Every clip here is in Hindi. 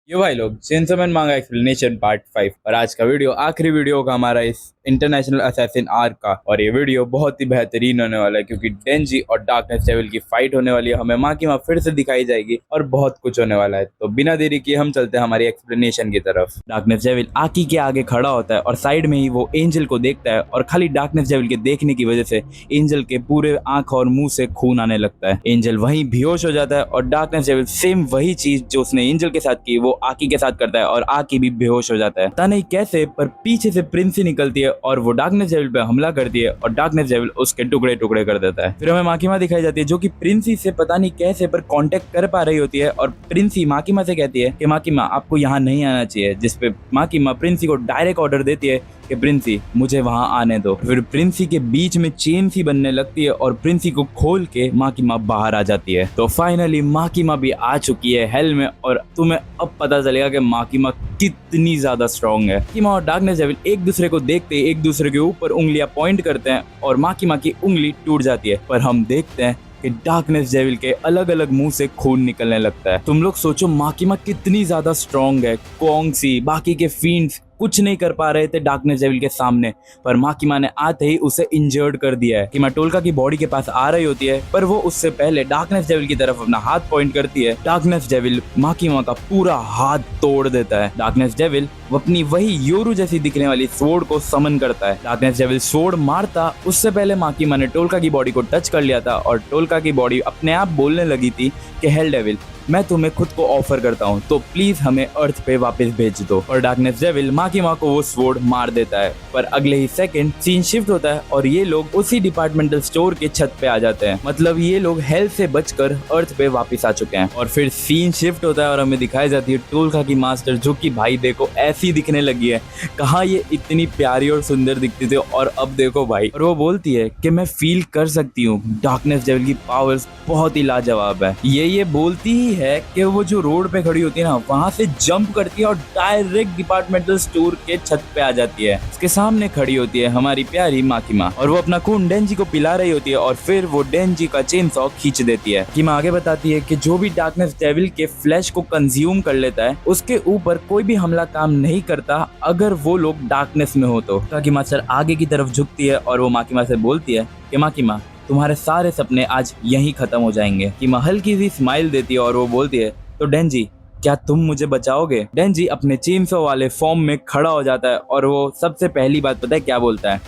यो भाई लोग चेंसो मैन मांगा एक्सप्लेनेशन पार्ट 5 और आज का वीडियो आखिरी वीडियो होगा हमारा इस इंटरनेशनल असैसिन आर्क का। और ये वीडियो बहुत ही बेहतरीन होने वाला है क्योंकि डेंजी और डार्कनेस डेविल की फाइट होने वाली है, हमें माँ की माँ फिर से दिखाई जाएगी और बहुत कुछ होने वाला है। तो बिना देरी किए हम चलते हैं हमारी एक्सप्लेनेशन की तरफ। डार्कनेस डेविल आकी के आगे खड़ा होता है और साइड में ही वो एंजल को देखता है और खाली डार्कनेस डेविल के देखने की वजह से एंजल के पूरे आंख और मुंह से खून आने लगता है। एंजल वहीं बेहोश हो जाता है और डार्कनेस डेविल सेम वही चीज जो उसने एंजल के साथ की वो आकी के साथ करता है और आकी भी बेहोश हो जाता है। पता नहीं कैसे पर पीछे से प्रिंसी निकलती है और वो डार्कनेस डेविल पे हमला करती है और डार्कनेस डेविल उसके टुकड़े टुकड़े कर देता है। फिर हमें माकीमा दिखाई जाती है जो कि प्रिंसी से पता नहीं कैसे पर कांटेक्ट कर पा रही होती है और प्रिंसी माकीमा से कहती है कि माकीमा आपको यहाँ नहीं आना चाहिए, जिसपे माकीमा प्रिंसी को डायरेक्ट ऑर्डर देती है कि प्रिंसी मुझे वहां आने दो। फिर प्रिंसी के बीच में चेन सी बनने लगती है और प्रिंसी को खोल के माँ की माँ बाहर आ जाती है। तो फाइनली माँ की माँ भी आ चुकी है हेल में और तुम्हें अब पता चलेगा कि माँ की माँ कितनी ज्यादा स्ट्रॉन्ग है। की माँ और डार्कनेस डेविल एक दूसरे को देखते ही एक दूसरे के ऊपर उंगलियां पॉइंट करते हैं और माँ की उंगली टूट जाती है। पर हम देखते हैं कि डार्कनेस डेविल के अलग अलग मुंह से खून निकलने लगता है। तुम लोग सोचो माँ की माँ कितनी ज्यादा स्ट्रॉन्ग है। कॉन्ग सी बाकी के फींड्स कुछ नहीं कर पा रहे थे डार्कनेस डेविल के सामने, पर माँ की माँ ने आते ही उसे इंजर्ड कर दिया है। कि माँ टोल्का की बॉडी के पास आ रही होती है पर वो उससे पहले डार्कनेस डेविल की तरफ अपना हाथ पॉइंट करती है। डार्कनेस डेविल माँ की माँ का पूरा हाथ तोड़ देता है। डार्कनेस डेविल अपनी वही योरू जैसी दिखने वाली स्वॉर्ड को समन करता है। डार्कनेस डेविल स्वॉर्ड मारता उससे पहले माँ की माँ ने टोल्का की बॉडी को टच कर लिया था और टोल्का की बॉडी अपने आप बोलने लगी थी कि हेल डेविल मैं तुम्हें खुद को ऑफर करता हूँ तो प्लीज हमें अर्थ पे वापस भेज दो। और डार्कनेस डेविल माँ की माँ को वो स्वॉर्ड मार देता है। पर अगले ही सेकंड सीन शिफ्ट होता है और ये लोग उसी डिपार्टमेंटल स्टोर के छत पे आ जाते हैं। मतलब ये लोग हेल से बचकर अर्थ पे वापस आ चुके हैं। और फिर सीन शिफ्ट होता है और हमें दिखाई जाती है टोल्का की मास्टर जो कि भाई देखो ऐसी दिखने लगी है। कहाँ ये इतनी प्यारी और सुंदर दिखती थी और अब देखो भाई। और वो बोलती है कि मैं फील कर सकती हूँ डार्कनेस डेविल की पावर्स बहुत ही लाजवाब है। ये बोलती ही है कि वो जो रोड पे खड़ी होती है ना वहां से जंप करती है और डायरेक्ट डिपार्टमेंटल स्टोर के छत पे आ जाती है। उसके सामने खड़ी होती है हमारी प्यारी माँ की माँ और वो अपना खून डेंजी को पिला रही होती है और फिर वो डेंजी का चेन सॉ खींच देती है। की माँ आगे बताती है कि जो भी डार्कनेस डेविल के फ्लैश को कंज्यूम कर लेता है उसके ऊपर कोई भी हमला काम नहीं करता अगर वो लोग डार्कनेस में हो तो। की माँ सर आगे की तरफ झुकती है और वो माँ की माँ से बोलती है कि माँ की माँ तुम्हारे सारे सपने आज यहीं खत्म हो जाएंगे। कि माँ हल्की सी स्माइल देती है और वो बोलती है तो डेंजी क्या तुम मुझे बचाओगे। डेंजी अपने चेनसॉ वाले फॉर्म में खड़ा हो जाता है और वो सबसे पहली बात पता है क्या बोलता है?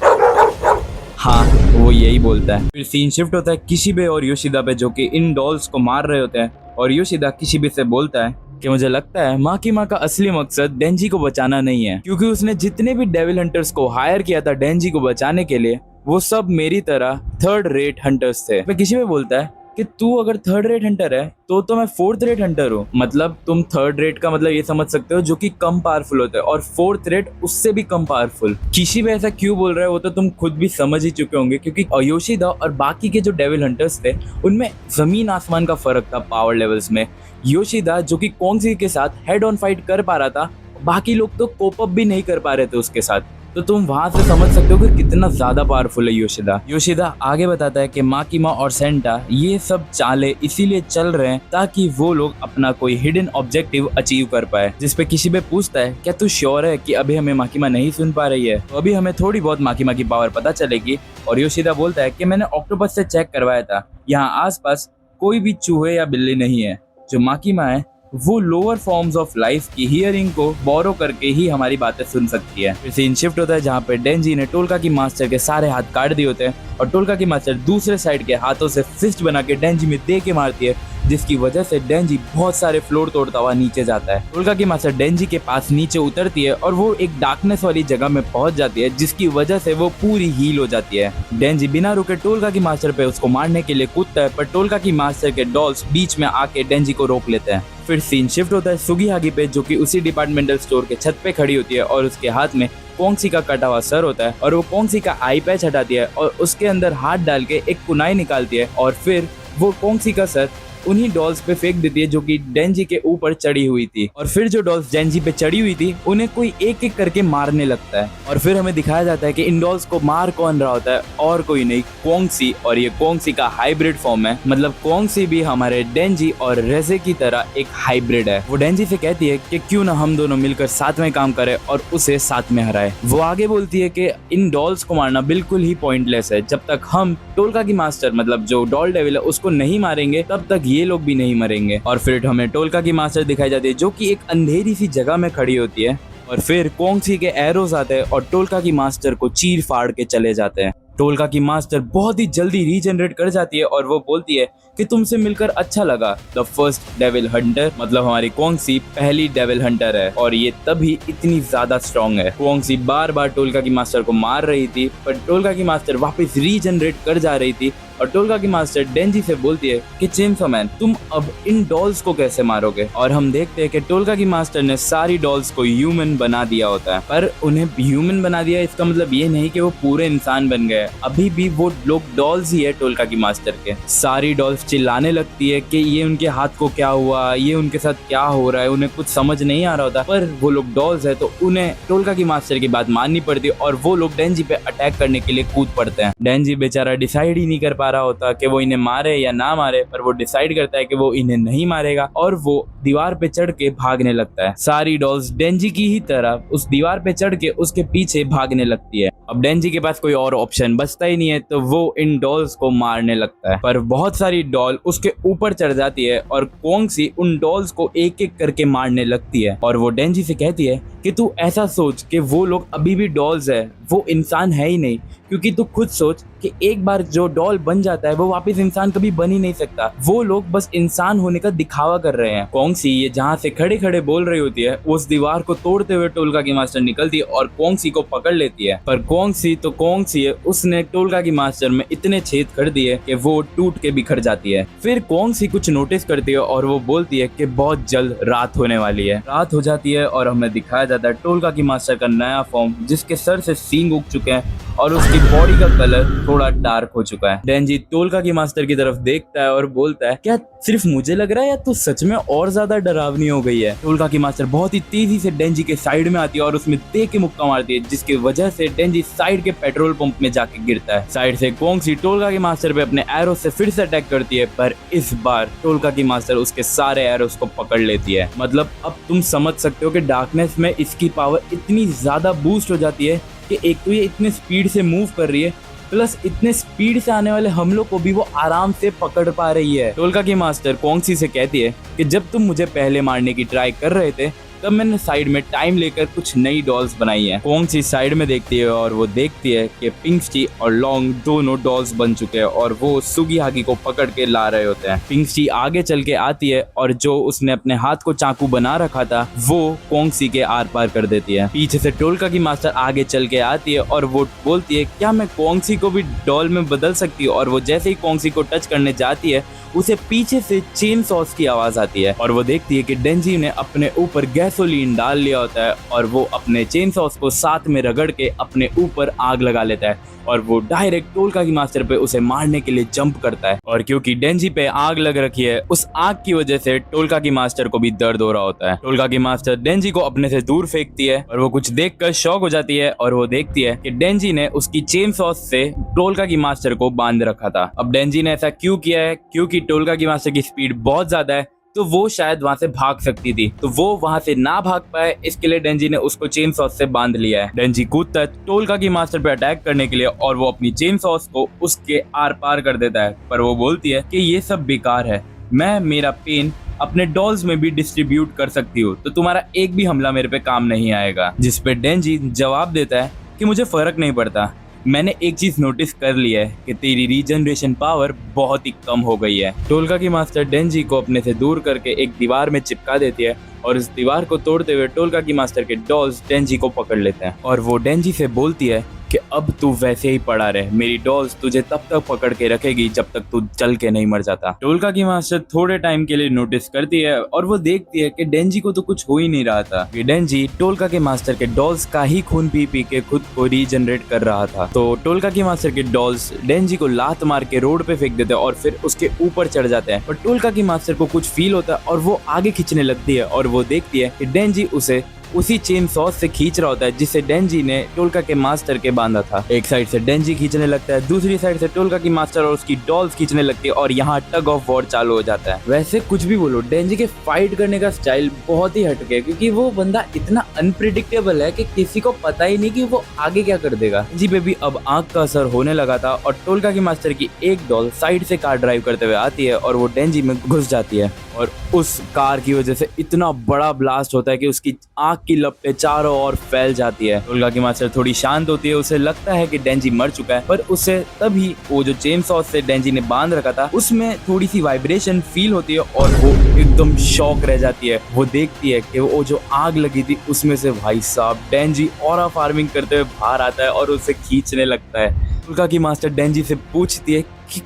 हाँ वो यही बोलता है। फिर सीन शिफ्ट होता है किशिबे और योशिदा पे जो कि इन डॉल्स को मार रहे होते हैं और योशिदा किशिबे से बोलता है कि मुझे लगता है माँ की माँ का असली मकसद डेंजी को बचाना नहीं है क्योंकि उसने जितने भी डेविल हंटर्स को हायर किया था डेंजी को बचाने के लिए वो सब मेरी तरह थर्ड रेट हंटर्स थे। मैं किसी में बोलता है कि तू अगर थर्ड रेट हंटर है तो मैं फोर्थ रेट हंटर हूँ। मतलब तुम थर्ड रेट का मतलब ये समझ सकते हो जो कि कम पावरफुल होता है और फोर्थ रेट उससे भी कम पावरफुल। किसी भी ऐसा क्यों बोल रहा है वो तो तुम खुद भी समझ ही चुके होंगे क्योंकि योशिदा और बाकी के जो डेविल हंटर्स थे उनमें जमीन आसमान का फर्क था पावर लेवल्स में। योशिदा जो कि कॉन्गजी के साथ हेड ऑन फाइट कर पा रहा था, बाकी लोग तो कोप अप भी नहीं कर पा रहे थे उसके साथ। तो तुम वहां से समझ सकते हो कि कितना ज्यादा पावरफुल है योशिदा। योशिदा आगे बताता है कि माँ की माँ और सेंटा ये सब चाले इसीलिए चल रहे हैं ताकि वो लोग अपना कोई हिडन ऑब्जेक्टिव अचीव कर पाए। जिसपे किसी पे पूछता है क्या तू श्योर है कि अभी हमें माँ की माँ नहीं सुन पा रही है? तो अभी हमें थोड़ी बहुत माँ की पावर पता चलेगी। और योशिदा बोलता है कि मैंने ऑक्टोपस से चेक करवाया था, यहाँ आसपास कोई भी चूहे या बिल्ली नहीं है। जो माँ की माँ है वो लोअर फॉर्म्स ऑफ लाइफ की हियरिंग को बोरो करके ही हमारी बातें सुन सकती है। फिर सीन शिफ्ट होता है जहाँ पे डेंजी ने टोल्का की मास्टर के सारे हाथ काट दिए होते हैं और टोल्का की मास्टर दूसरे साइड के हाथों से फिस्ट बना के डेंजी में दे के मारती है जिसकी वजह से डेंजी बहुत सारे फ्लोर तोड़ता हुआ नीचे जाता है। टोल्का की मास्टर डेंजी के पास नीचे उतरती है और वो एक डार्कनेस वाली जगह में पहुंच जाती है जिसकी वजह से वो पूरी हील हो जाती है। डेंजी बिना रुके टोल्का की मास्टर पे उसको मारने के लिए कूदता है पर टोल्का की मास्टर के डॉल्स बीच में आके डेंजी को रोक लेते हैं। फिर सीन शिफ्ट होता है सुगीहागी पे जो कि उसी डिपार्टमेंटल स्टोर के छत पे खड़ी होती है और उसके हाथ में कॉन्गसी का कटा हुआ सर होता है और वो कॉन्गसी का आई पैच हटाती है और उसके अंदर हाथ डाल के एक कुनाई निकालती है और फिर वो कॉन्गसी का सर उन्हीं डॉल्स पे फेंक देती है जो कि डेंजी के ऊपर चढ़ी हुई थी। और फिर जो डॉल्स डेंजी पे चढ़ी हुई थी उन्हें कोई एक एक करके मारने लगता है। और फिर हमें दिखाया जाता है कि इन डॉल्स को मार कौन रहा होता है, और कोई नहीं, कोंगसी। और ये कोंगसी का हाइब्रिड फॉर्म है, मतलब कोंगसी भी हमारे डेंजी और रेजे की तरह एक हाइब्रिड है। वो डेंजी से कहती है कि क्यों ना हम दोनों मिलकर साथ में काम करें और उसे साथ में हराए। वो आगे बोलती है कि इन डॉल्स को मारना बिल्कुल ही पॉइंटलेस है, जब तक हम टोल्का की मास्टर मतलब जो डॉल डेविल है उसको नहीं मारेंगे तब तक ये लोग भी नहीं मरेंगे। और फिर हमें टोल्का की मास्टर दिखाई जाती है जो कि एक अंधेरी सी जगह में खड़ी होती है। और फिर कोंगसी के एरोस आते हैं और टोल्का की मास्टर को चीर फाड़ के चले जाते हैं। टोल्का की मास्टर बहुत ही जल्दी रीजनरेट कर जाती है और वो बोलती है कि तुमसे मिलकर अच्छा लगा। द फर्स्ट डेविल हंटर, मतलब हमारी कोंगसी पहली डेविल हंटर है और ये तभी इतनी ज्यादा स्ट्रॉन्ग है। कोंगसी बार बार टोल्का की मास्टर को मार रही थी, पर टोल्का की मास्टर वापस रीजनरेट कर जा रही थी। और टोल्का की मास्टर डेंजी से बोलती है कि चेनसो मैन, तुम अब इन डॉल्स को कैसे मारोगे। और हम देखते हैं कि टोल्का की मास्टर ने सारी डॉल्स को ह्यूमन बना दिया होता है, पर उन्हें ह्यूमन बना दिया इसका मतलब ये नहीं कि वो पूरे इंसान बन गए। अभी भी वो लोग डॉल्स ही है टोल्का की मास्टर के। सारी डॉल्स चिल्लाने लगती है कि ये उनके हाथ को क्या हुआ, ये उनके साथ क्या हो रहा है, उन्हें कुछ समझ नहीं आ रहा होता। पर वो लोग डॉल्स है तो उन्हें टोल्का की मास्टर की बात माननी पड़ती है और वो लोग डेंजी पे अटैक करने के लिए कूद पड़ते हैं। डेंजी बेचारा डिसाइड ही नहीं कर पा रहा होता कि वो इन्हें मारे या ना मारे, पर वो डिसाइड करता है कि वो इन्हें नहीं मारेगा और वो दीवार पे चढ़ के भागने लगता है। सारी डॉल्स डेंजी की ही तरह उस दीवार पे चढ़ के उसके पीछे भागने लगती है। अब डेंजी के पास कोई और ऑप्शन बचता ही नहीं है तो वो इन डॉल्स को मारने लगता है, पर बहुत सारी डॉल उसके ऊपर चढ़ जाती है और कोंगसी उन डॉल्स को एक एक करके मारने लगती है। और वो डेंजी से कहती है कि तू ऐसा सोच कि वो लोग अभी भी डॉल्स है, वो इंसान है ही नहीं, क्योंकि तू खुद सोच कि एक बार जो डॉल बन जाता है वो वापस इंसान कभी बन ही नहीं सकता। वो लोग बस इंसान होने का दिखावा कर रहे हैं। कोंगसी ये जहाँ से खड़े खड़े बोल रही होती है उस दीवार को तोड़ते हुए टोल्का की मास्टर निकलती है और कोंगसी को पकड़ लेती है। पर कोंगसी तो कोंगसी है, उसने टोल्का की मास्टर में इतने छेद कर दिए कि वो टूट के बिखर जाती है। फिर कोंगसी कुछ नोटिस करती है और वो बोलती है कि बहुत जल्द रात होने वाली है। रात हो जाती है और हमें दिखाया जाता है टोल्का की मास्टर का नया फॉर्म, जिसके सर से सींग उग चुके हैं और उसकी बॉडी का कलर थोड़ा डार्क हो चुका है। डेंजी टोल्का की मास्टर की तरफ देखता है और बोलता है, क्या सिर्फ मुझे लग रहा है या तू सच में और ज्यादा डरावनी हो गई है। टोल्का की मास्टर बहुत ही तेजी से डेंजी के साइड में आती है और उसमें दे के मुक्का मारती है, जिसकी वजह से डेंजी साइड के पेट्रोल पंप में जाके गिरता है। साइड से कोंगसी टोल्का की मास्टर पे अपने एरो से फिर से अटैक करती है, पर इस बार टोल्का की मास्टर उसके सारे एरोस को पकड़ लेती है। मतलब अब तुम समझ सकते हो कि डार्कनेस में इसकी पावर इतनी ज्यादा बूस्ट हो जाती है कि एक तो ये इतने स्पीड से मूव कर रही है, प्लस इतने स्पीड से आने वाले हमलों को भी वो आराम से पकड़ पा रही है। टोल्का की मास्टर कोंगसी से कहती है कि जब तुम मुझे पहले मारने की ट्राई कर रहे थे तब मैंने साइड में टाइम लेकर कुछ नई डॉल्स बनाई है। कोंगसी साइड में देखती है और वो देखती है कि पिंकस्टी और लॉन्ग दोनों डॉल्स बन चुके हैं और वो सुगीहागी को पकड़ के ला रहे होते हैं। पिंकस्टी आगे चल के आती है और जो उसने अपने हाथ को चाकू बना रखा था वो कोंगसी के आर पार कर देती है। पीछे से टोल्का की मास्टर आगे चल के आती है और वो बोलती है, क्या मैं कोंगसी को भी डॉल में बदल सकती हूँ। और वो जैसे ही कोंगसी को टच करने जाती है उसे पीछे से चेन सॉस की आवाज आती है और वो देखती है कि डेंजी ने अपने ऊपर गैसोलीन डाल लिया होता है और वो अपने चेन सॉस को साथ में रगड़ के अपने ऊपर आग लगा लेता है और वो डायरेक्ट टोल्का की मास्टर पे उसे मारने के लिए जंप करता है। और क्योंकि डेंजी पे आग लग रखी है, उस आग की वजह से टोल्का की मास्टर को भी दर्द हो रहा होता है। टोल्का की मास्टर डेंजी को अपने से दूर फेंकती है और वो कुछ देखकर शॉक हो जाती है और वो देखती है कि डेंजी ने उसकी चेन सॉस से टोल्का की मास्टर को बांध रखा था। अब डेंजी ने ऐसा क्यों किया है? क्योंकि टोल्का की मास्टर की स्पीड बहुत ज्यादा है तो वो शायद वहां से भाग सकती थी, तो वो वहां से ना भाग पाए, इसके लिए डेंजी ने उसको चेन सॉस से बांध लिया है। डेंजी कूदता है टोल्का की मास्टर पे अटैक करने के लिए और वो अपनी चेन सॉस को उसके आर पार कर देता है, पर वो बोलती है कि ये सब बेकार है, मैं मेरा पेन अपने डॉल्स में भी डिस्ट्रीब्यूट कर सकती हूँ, तो तुम्हारा एक भी हमला मेरे पे काम नहीं आएगा। जिस पे डेंजी जवाब देता है कि मुझे फर्क नहीं पड़ता, मैंने एक चीज नोटिस कर लिया है कि तेरी रीजनरेशन पावर बहुत ही कम हो गई है। टोल्का की मास्टर डेंजी को अपने से दूर करके एक दीवार में चिपका देती है और इस दीवार को तोड़ते हुए टोल्का की मास्टर के डॉल्स डेंजी को पकड़ लेते हैं और वो डेंजी से बोलती है कि अब तू वैसे ही पड़ा रहे, मेरी डॉल्स तुझे तब तक पकड़ के रखेगी जब तक तू चल के नहीं मर जाता। टोल्का की मास्टर थोड़े टाइम के लिए नोटिस करती है और वो देखती है कि डेंजी को तो कुछ हो ही नहीं रहा था। कि डेंजी टोल्का के मास्टर के डॉल्स का ही खून पी पी के खुद को रीजनरेट कर रहा था। तो टोल्का की मास्टर के डॉल्स डेंजी को लात मार के रोड पे फेंक देते हैं और फिर उसके ऊपर चढ़ जाते हैं। पर टोल्का की मास्टर को कुछ फील होता है और वो आगे खींचने लगती है और वो देखती है कि डेंजी उसे उसी चेन सॉस से खींच रहा होता है जिसे डेंजी ने टोल्का के मास्टर के बांधा था। एक साइड से डेंजी खींचने लगता है, दूसरी साइड से टोल्का की मास्टर और उसकी डॉल्स खींचने लगती है और यहाँ टग ऑफ वॉर चालू हो जाता है। वैसे कुछ भी बोलो, डेंजी के फाइट करने का स्टाइल बहुत ही हटके है क्योंकि वो बंदा इतना अनप्रिडिक्टेबल है कि किसी को पता ही नहीं कि वो आगे क्या कर देगा। डेंजी पे भी अब आंख का असर होने लगा था और टोल्का की मास्टर की एक डॉल साइड से कार ड्राइव करते हुए आती है और वो डेंजी में घुस जाती है और उस कार की वजह से इतना बड़ा ब्लास्ट होता है कि उसकी आंख की लपटें चारों ओर फैल जाती है। टोल्का की मास्टर थोड़ी शांत होती है, उसे लगता है कि डेंजी मर चुका है, पर उसे तभी वो जो चेन सॉस से डेंजी ने बांध रखा था उसमें थोड़ी सी वाइब्रेशन फील होती है और वो एकदम शॉक रह जाती है। वो देखती है कि वो जो आग लगी थी उसमें से भाई साहब डेंजी ऑरा फार्मिंग करते हुए बाहर आता है और उसे खींचने लगता है। टोल्का की मास्टर डेंजी से पूछती है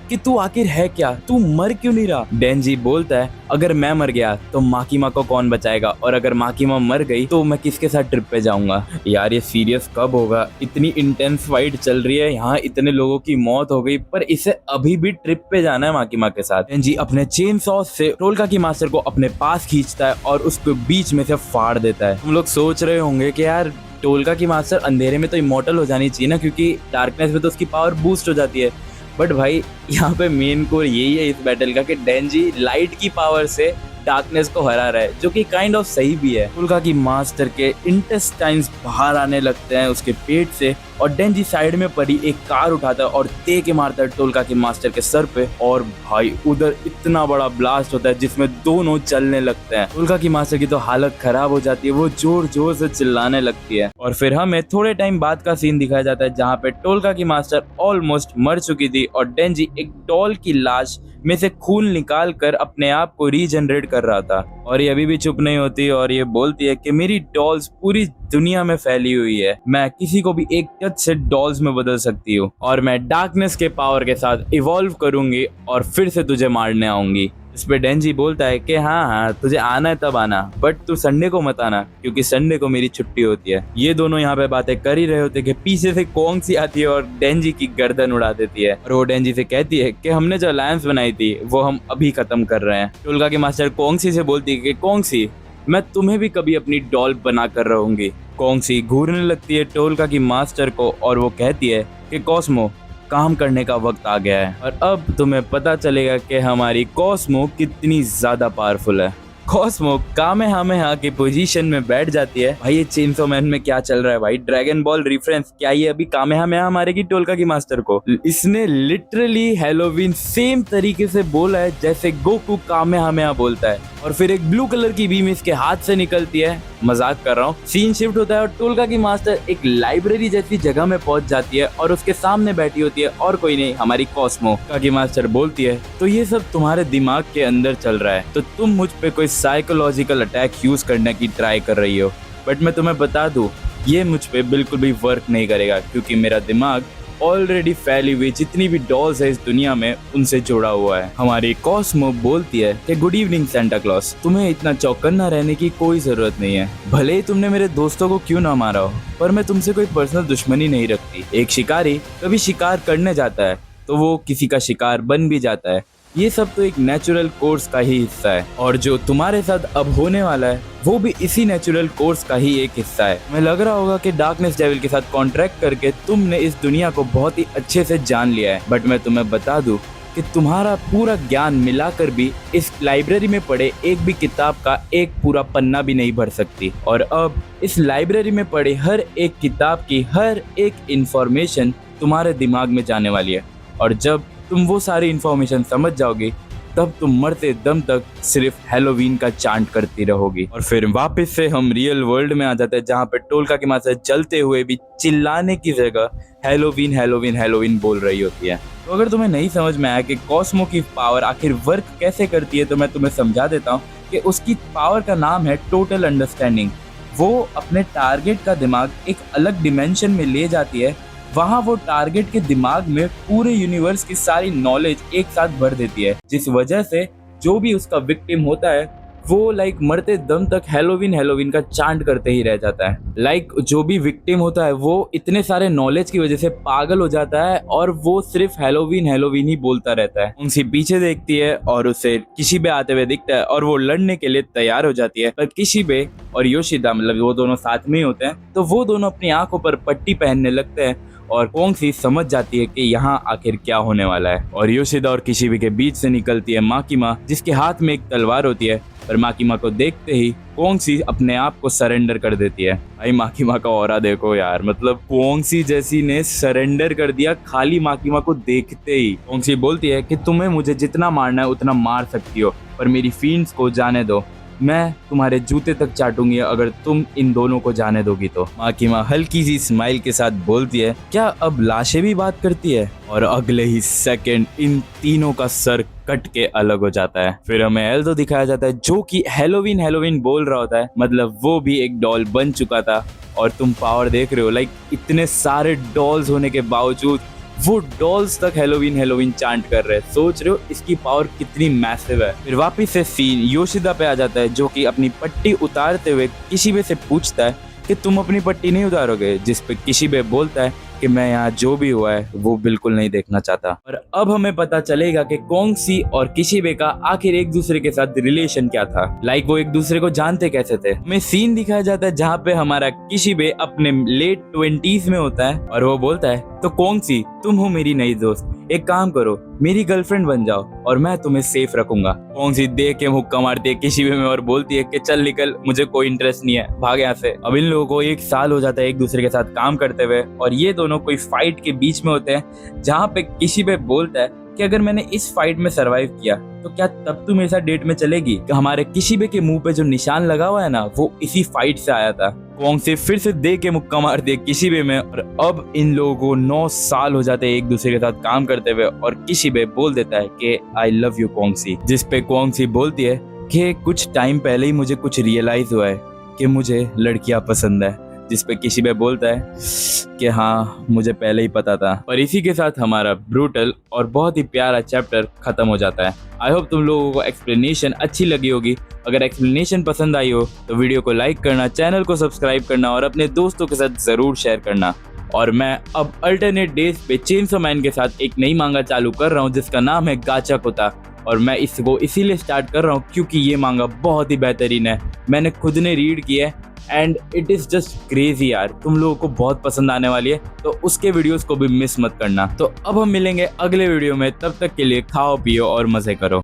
कि तू आखिर है क्या, तू मर क्यों नहीं रहा। डेंजी बोलता है अगर मैं मर गया तो माकीमा को कौन बचाएगा, और अगर माकीमा मर गई तो मैं किसके साथ ट्रिप पे जाऊंगा। यार ये सीरियस कब होगा, इतनी इंटेंस फाइट चल रही है, यहाँ इतने लोगों की मौत हो गई पर इसे अभी भी ट्रिप पे जाना है माकीमा के साथ। डेंजी अपने चेन सॉस से टोल्का की मास्टर को अपने पास खींचता है और उसको बीच में से फाड़ देता है। तुम लोग सोच रहे होंगे कि यार टोल्का की मास्टर अंधेरे में तो इमॉर्टल हो जानी चाहिए ना, क्योंकि डार्कनेस में तो उसकी पावर बूस्ट हो जाती है। बट भाई यहाँ पे मेन कोर यही है इस बैटल का कि डेंजी लाइट की पावर से डार्कनेस को हरा रहा है, जो कि काइंड ऑफ सही भी है। टोल्का की मास्टर के इंटेस्टाइन्स बाहर आने लगते हैं उसके पेट से और डेंजी साइड में पड़ी एक कार उठाता है और दे के मारता है टोल्का के मास्टर के सर पे और भाई उधर इतना बड़ा ब्लास्ट होता है जिसमें दोनों चलने लगते हैं। टोल्का की मास्टर की तो हालत खराब हो जाती है, वो जोर जोर से चिल्लाने लगती है और फिर हमें थोड़े टाइम बाद का सीन दिखाया जाता है जहाँ पे टोल्का की मास्टर ऑलमोस्ट मर चुकी थी और डेंजी एक डॉल की लाश में से खून निकाल कर अपने आप को रीजनरेट कर रहा था। और ये अभी भी चुप नहीं होती और ये बोलती है कि मेरी डॉल्स पूरी दुनिया में फैली हुई है, मैं किसी को भी एक टच से डॉल्स में बदल सकती हूँ और मैं डार्कनेस के पावर के साथ इवॉल्व करूंगी और फिर से तुझे मारने आऊंगी। इस पे डेंजी बोलता है कि हाँ तुझे आना है तब आना, बट तू संडे को मत आना क्योंकि संडे को मेरी छुट्टी होती है। ये दोनों यहाँ पे बातें कर ही रहे होते कि पीछे से कौन सी आती है और डेंजी की गर्दन उड़ा देती है और वो डेंजी से कहती है कि हमने जो अलायंस बनाई थी वो हम अभी खत्म कर रहे हैं। टोल्का की मास्टर कोंगसी से बोलती है कि कोंगसी मैं तुम्हें भी कभी अपनी डॉल बना कर रहूंगी। कोंगसी घूरने लगती है टोल्का की मास्टर को और वो कहती है कि कॉस्मो काम करने का वक्त आ गया है और अब तुम्हें पता चलेगा कि हमारी कॉस्मो कितनी ज्यादा पावरफुल है। कॉस्मो कामेहामेहा की पोजीशन में बैठ जाती है। भाई ये चेनसो मैन में क्या चल रहा है भाई, ड्रैगन बॉल रेफरेंस, क्या ये अभी कामेहामेहा मारेगी टोल्का की मास्टर को। इसने लिटरली हैलोवीन सेम तरीके से बोला है जैसे गोकू कामेहामेहा बोलता है और फिर एक ब्लू कलर की बीम इसके हाथ से निकलती है। मजाक कर रहा हूँ। सीन शिफ्ट होता है और टोल्का की मास्टर एक लाइब्रेरी जैसी जगह में पहुंच जाती है और उसके सामने बैठी होती है और कोई नहीं हमारी कॉस्मो। टोल्का की मास्टर बोलती है तो ये सब तुम्हारे दिमाग के अंदर चल रहा है, तो तुम मुझ पे कोई साइकोलॉजिकल अटैक यूज करने की ट्राई कर रही हो, बट मैं तुम्हें बता दूं ये मुझ पे बिल्कुल भी वर्क नहीं करेगा क्योंकि मेरा दिमाग ऑलरेडी फैली हुई जितनी भी डॉल्स है इस दुनिया में उनसे जुड़ा हुआ है। हमारी कॉस्मो बोलती है कि गुड इवनिंग सेंटा क्लॉस, तुम्हें इतना चौकन्ना रहने की कोई जरूरत नहीं है। भले ही तुमने मेरे दोस्तों को क्यों ना मारा हो, पर मैं तुमसे कोई पर्सनल दुश्मनी नहीं रखती। एक शिकारी कभी शिकार करने जाता है तो वो किसी का शिकार बन भी जाता है। ये सब तो एक नेचुरल कोर्स का ही हिस्सा है और जो तुम्हारे साथ अब होने वाला है वो भी इसी नेचुरल कोर्स का ही एक हिस्सा है। हमें लग रहा होगा कि डार्कनेस डेविल के साथ कॉन्ट्रैक्ट करके तुमने इस दुनिया को बहुत ही अच्छे से जान लिया है, बट मैं तुम्हें बता दूं कि तुम्हारा पूरा ज्ञान मिलाकर भी इस लाइब्रेरी में पड़े एक भी किताब का एक पूरा पन्ना भी नहीं भर सकती। और अब इस लाइब्रेरी में पड़े हर एक किताब की हर एक इंफॉर्मेशन तुम्हारे दिमाग में जाने वाली है और जब तुम वो सारी इन्फॉर्मेशन समझ जाओगी तब तुम मरते दम तक सिर्फ हैलोवीन का चांट करती रहोगी। और फिर वापस से हम रियल वर्ल्ड में आ जाते हैं जहाँ पे टोल्का की मास्टर चलते हुए भी चिल्लाने की जगह हैलोवीन हैलोवीन हैलोवीन बोल रही होती है। तो अगर तुम्हें नहीं समझ में आया कि कॉस्मो की पावर आखिर वर्क कैसे करती है तो मैं तुम्हें समझा देता हूँ कि उसकी पावर का नाम है टोटल अंडरस्टैंडिंग। वो अपने टारगेट का दिमाग एक अलग डिमेंशन में ले जाती है वहाँ वो टारगेट के दिमाग में पूरे यूनिवर्स की सारी नॉलेज एक साथ भर देती है, जिस वजह से जो भी उसका विक्टिम होता है वो मरते दम तक हेलोवीन का चांट करते ही रह जाता है। जो भी विक्टिम होता है वो इतने सारे नॉलेज की वजह से पागल हो जाता है और वो सिर्फ हेलोवीन ही बोलता रहता है। उनसे पीछे देखती है और उसे किशिबे आते हुए दिखता है और वो लड़ने के लिए तैयार हो जाती है, पर किशिबे और योशिदा वो दोनों साथ में ही होते हैं, तो वो दोनों अपनी आंखों पर पट्टी पहनने लगते हैं और कोंगसी समझ जाती है कि यहाँ आखिर क्या होने वाला है। और योशिदा और किशिबे के बीच से निकलती है माकिमा, जिसके हाथ में एक तलवार होती है, पर माकिमा को देखते ही कोंगसी अपने आप को सरेंडर कर देती है। भाई माकिमा का ऑरा देखो यार, कोंगसी जैसी ने सरेंडर कर दिया खाली माकिमा को देखते ही। कोंगसी बोलती है कि तुम्हें मुझे जितना मारना है उतना मार सकती हो, पर मेरी फील्ड्स को जाने दो, मैं तुम्हारे जूते तक चाटूंगी अगर तुम इन दोनों को जाने दोगी तो। माकिमा हल्की सी स्माइल के साथ बोलती है, क्या अब लाशें भी बात करती है? और अगले ही सेकंड इन तीनों का सर कट के अलग हो जाता है। फिर हमें एल्दो दिखाया जाता है जो कि हेलोवीन बोल रहा होता है, वो भी एक डॉल बन चुका था। और तुम पावर देख रहे हो, इतने सारे डॉल्स होने के बावजूद वो डॉल्स तक हेलोवीन चांट कर रहे हैं। सोच रहे हो इसकी पावर कितनी मैसिव है। फिर वापस से सीन योशिदा पे आ जाता है, जो कि अपनी पट्टी उतारते हुए किशिबे से पूछता है कि तुम अपनी पट्टी नहीं उतारोगे, जिस पे किशिबे बोलता है कि मैं यहाँ जो भी हुआ है वो बिल्कुल नहीं देखना चाहता। और अब हमें पता चलेगा कि कोंगसी और किशिबे का आखिर एक दूसरे के साथ रिलेशन क्या था, वो एक दूसरे को जानते कैसे थे। हमें सीन दिखाया जाता है जहाँ पे हमारा किशिबे अपने लेट 20s में होता है और वो बोलता है, तो कोंगसी तुम हो मेरी नई दोस्त, एक काम करो मेरी गर्लफ्रेंड बन जाओ और मैं तुम्हें सेफ रखूंगा। कोंगसी देख के मुक्का मारती है किशिबे में और बोलती है कि चल निकल, मुझे कोई इंटरेस्ट नहीं है, भाग यहाँ से। अब इन लोगों को 1 साल हो जाता है एक दूसरे के साथ काम करते हुए और ये दोनों कोई फाइट के बीच में होते हैं, जहाँ पे किशिबे बोलता है कि अगर मैंने इस फाइट में सरवाइव किया तो क्या तब तू मेरे साथ डेट में चलेगी? कि हमारे किशिबे के मुंह पे जो निशान लगा हुआ है ना, वो इसी फाइट से आया था। कोंगसी फिर से दे के मुक्का मार दिया किशिबे में और अब इन लोगों को 9 साल हो जाते हैं एक दूसरे के साथ काम करते हुए और किशिबे बोल देता है कि आई लव यू कोंगसी, जिस पे कोंगसी बोलती है कि कुछ टाइम पहले ही मुझे कुछ रियलाइज हुआ है कि मुझे लड़कियां पसंद है, जिस पे किशिबे बोलता है कि हाँ मुझे पहले ही पता था। और इसी के साथ हमारा ब्रूटल और बहुत ही प्यारा चैप्टर खत्म हो जाता है। आई होप तुम लोगों को एक्सप्लेनेशन अच्छी लगी होगी। अगर एक्सप्लेनेशन पसंद आई हो तो वीडियो को लाइक करना, चैनल को सब्सक्राइब करना और अपने दोस्तों के साथ जरूर शेयर करना। और मैं अब अल्टरनेट डेज पे चेनसो मैन के साथ एक नई मांगा चालू कर रहा हूँ जिसका नाम है गाचाकुता, और मैं इसको इसीलिए स्टार्ट कर रहा हूँ क्योंकि ये मांगा बहुत ही बेहतरीन है। मैंने खुद ने रीड किया है and it is just crazy यार, तुम लोगों को बहुत पसंद आने वाली है, तो उसके वीडियोस को भी मिस मत करना। तो अब हम मिलेंगे अगले वीडियो में, तब तक के लिए खाओ पियो और मजे करो।